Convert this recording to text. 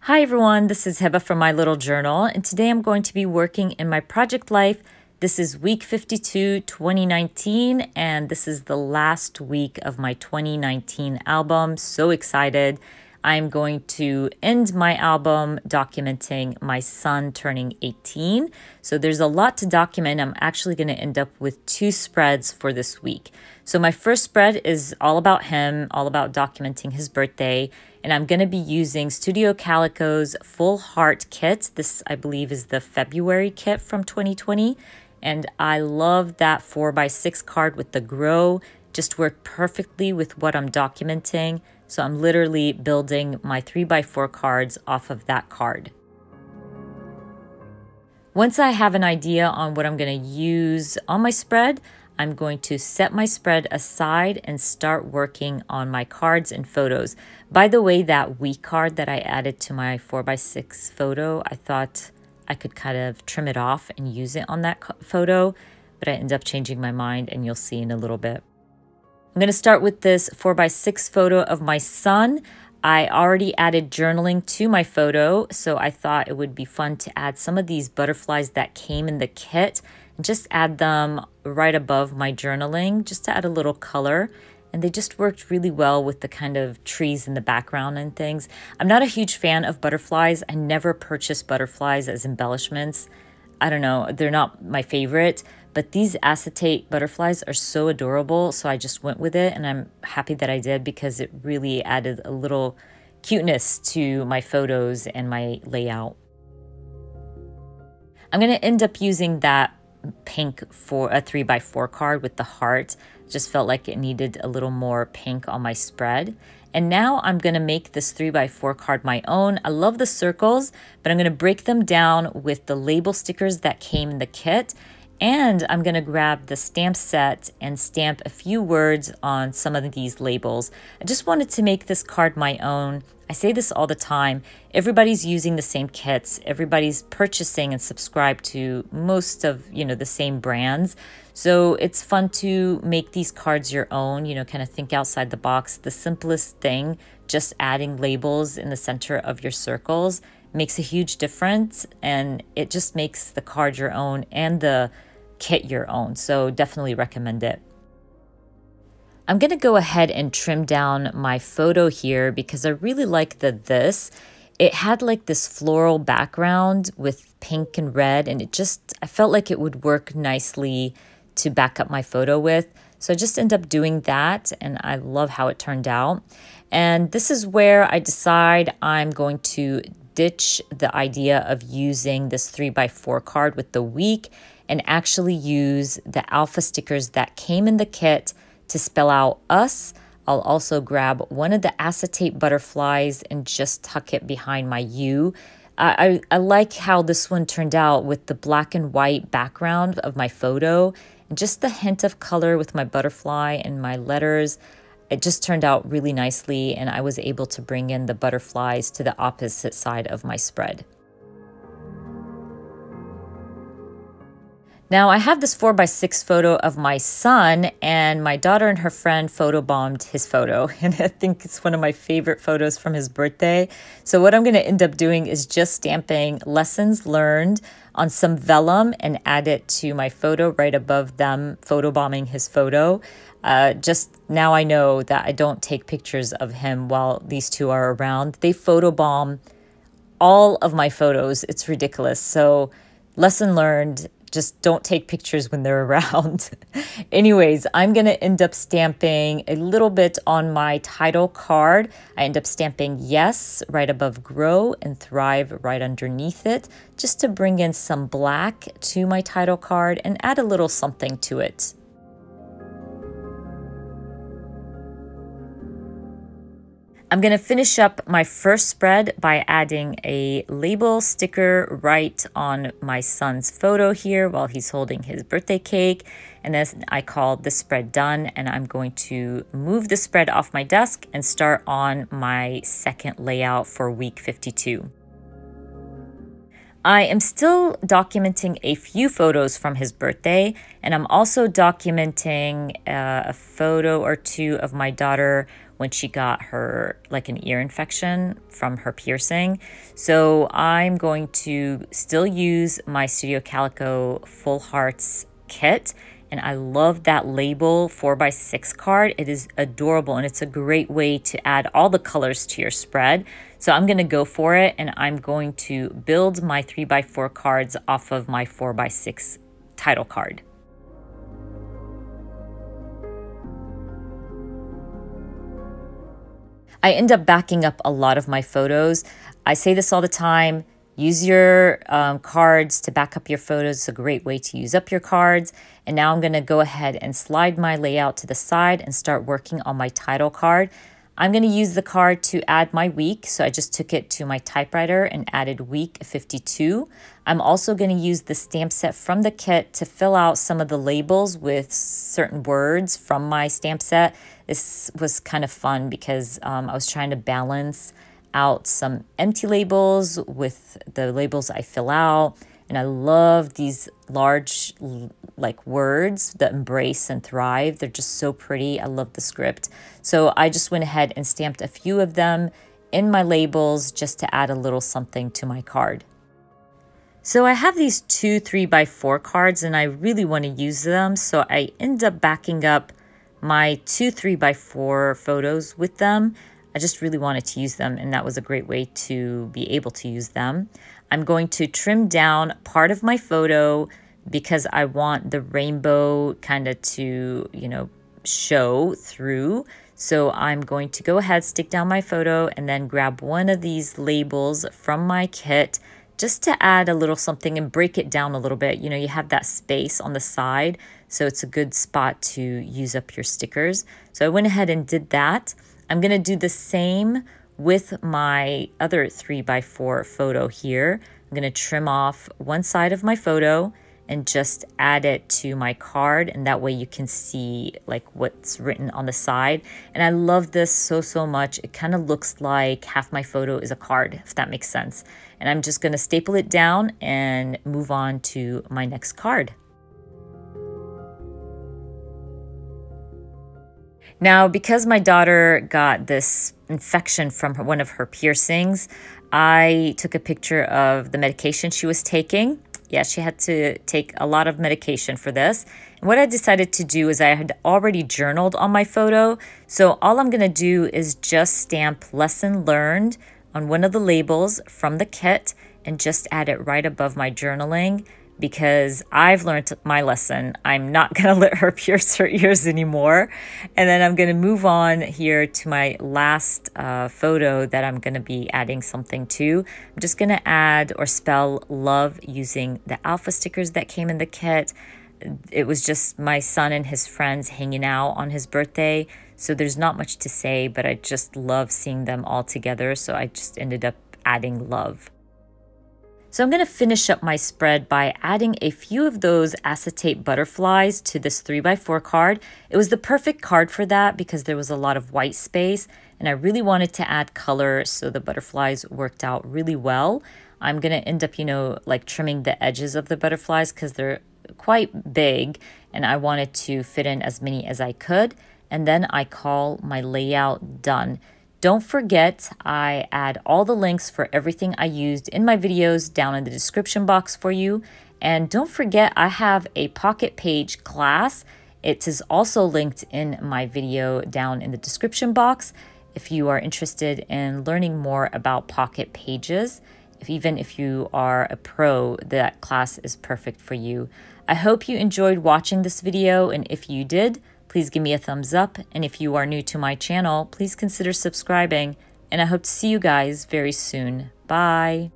Hi everyone, this is Heba from My Little Journal, and today I'm going to be working in my project life. This is week 52, 2019, and this is the last week of my 2019 album. So excited. I'm going to end my album documenting my son turning 18. So there's a lot to document. I'm actually going to end up with 2 spreads for this week. So my first spread is all about him, all about documenting his birthday. And I'm going to be using Studio Calico's Full Heart kit. This, I believe, is the February kit from 2020. And I love that 4x6 card with the grow. Just worked perfectly with what I'm documenting. So I'm literally building my 3x4 cards off of that card. Once I have an idea on what I'm going to use on my spread, I'm going to set my spread aside and start working on my cards and photos. By the way, that week card that I added to my 4x6 photo, I thought I could kind of trim it off and use it on that photo, but I ended up changing my mind, and you'll see in a little bit. I'm going to start with this 4x6 photo of my son. I already added journaling to my photo, so I thought it would be fun to add some of these butterflies that came in the kit and just add them right above my journaling, just to add a little color. And they just worked really well with the kind of trees in the background and things. I'm not a huge fan of butterflies. I never purchase butterflies as embellishments. I don't know, they're not my favorite, but these acetate butterflies are so adorable. So I just went with it, and I'm happy that I did because it really added a little cuteness to my photos and my layout. I'm going to end up using that pink for a 3x4 card with the heart. Just felt like it needed a little more pink on my spread. And now I'm going to make this 3x4 card my own. I love the circles, but I'm going to break them down with the label stickers that came in the kit. And I'm going to grab the stamp set and stamp a few words on some of these labels. I just wanted to make this card my own. I say this all the time. Everybody's using the same kits. Everybody's purchasing and subscribed to most of, the same brands. So it's fun to make these cards your own, kind of think outside the box. The simplest thing, just adding labels in the center of your circles, makes a huge difference. And it just makes the card your own and the kit your own. So definitely recommend it. I'm going to go ahead and trim down my photo here because I really like this. It had like this floral background with pink and red, and I felt like it would work nicely to back up my photo with. So I just end up doing that, and I love how it turned out. And this is where I decide I'm going to ditch the idea of using this 3x4 card with the week and actually use the alpha stickers that came in the kit to spell out us. I'll also grab one of the acetate butterflies and just tuck it behind my U. I like how this one turned out with the black and white background of my photo and just the hint of color with my butterfly and my letters. It just turned out really nicely, and I was able to bring in the butterflies to the opposite side of my spread. Now I have this 4x6 photo of my son, and my daughter and her friend photobombed his photo. And I think it's one of my favorite photos from his birthday. So what I'm going to end up doing is just stamping lessons learned on some vellum and add it to my photo right above them photobombing his photo. Just now I know that I don't take pictures of him while these two are around. They photobomb all of my photos. It's ridiculous. So lesson learned. Just don't take pictures when they're around. Anyways, I'm going to end up stamping a little bit on my title card. I end up stamping yes right above grow and thrive right underneath it, just to bring in some black to my title card and add a little something to it. I'm going to finish up my first spread by adding a label sticker right on my son's photo here while he's holding his birthday cake. And then I call this spread done, and I'm going to move the spread off my desk and start on my second layout for week 52. I am still documenting a few photos from his birthday, and I'm also documenting a photo or two of my daughter when she got her like an ear infection from her piercing. So I'm going to still use my Studio Calico Full Hearts kit. And I love that label 4x6 card. It is adorable and it's a great way to add all the colors to your spread. So I'm gonna go for it and I'm going to build my 3x4 cards off of my 4x6 title card. I end up backing up a lot of my photos. I say this all the time. Use your cards to back up your photos. It's a great way to use up your cards. And now I'm going to go ahead and slide my layout to the side and start working on my title card. I'm going to use the card to add my week. So I just took it to my typewriter and added week 52. I'm also going to use the stamp set from the kit to fill out some of the labels with certain words from my stamp set. This was kind of fun because I was trying to balance out some empty labels with the labels I fill out. And I love these large like words that embrace and thrive. They're just so pretty. I love the script. So I just went ahead and stamped a few of them in my labels just to add a little something to my card. So I have these 2 3x4 cards and I really want to use them. So I end up backing up my 2 3x4 photos with them. I just really wanted to use them and that was a great way to be able to use them. I'm going to trim down part of my photo because I want the rainbow kind of to, show through. So I'm going to go ahead, stick down my photo and then grab one of these labels from my kit just to add a little something and break it down a little bit. You have that space on the side, so it's a good spot to use up your stickers. So I went ahead and did that. I'm going to do the same with my other 3x4 photo here. I'm going to trim off one side of my photo and just add it to my card, and that way you can see like what's written on the side. And I love this so much. It kind of looks like half my photo is a card, if that makes sense. And I'm just going to staple it down and move on to my next card. Now, because my daughter got this infection from one of her piercings, I took a picture of the medication she was taking. Yeah, she had to take a lot of medication for this. And what I decided to do is I had already journaled on my photo. So all I'm going to do is just stamp lesson learned on one of the labels from the kit and just add it right above my journaling, because I've learned my lesson. I'm not going to let her pierce her ears anymore. And then I'm going to move on here to my last photo that I'm going to be adding something to. I'm just going to add or spell love using the alpha stickers that came in the kit. It was just my son and his friends hanging out on his birthday. So there's not much to say, but I just love seeing them all together. So I just ended up adding love. So I'm going to finish up my spread by adding a few of those acetate butterflies to this 3x4 card. It was the perfect card for that because there was a lot of white space and I really wanted to add color, so the butterflies worked out really well. I'm going to end up, like trimming the edges of the butterflies because they're quite big and I wanted to fit in as many as I could. And then I call my layout done. Don't forget, I add all the links for everything I used in my videos down in the description box for you. And don't forget, I have a Pocket Page class. It is also linked in my video down in the description box if you are interested in learning more about Pocket Pages. Even if you are a pro, that class is perfect for you. I hope you enjoyed watching this video, and if you did, please give me a thumbs up, and if you are new to my channel, please consider subscribing, and I hope to see you guys very soon. Bye!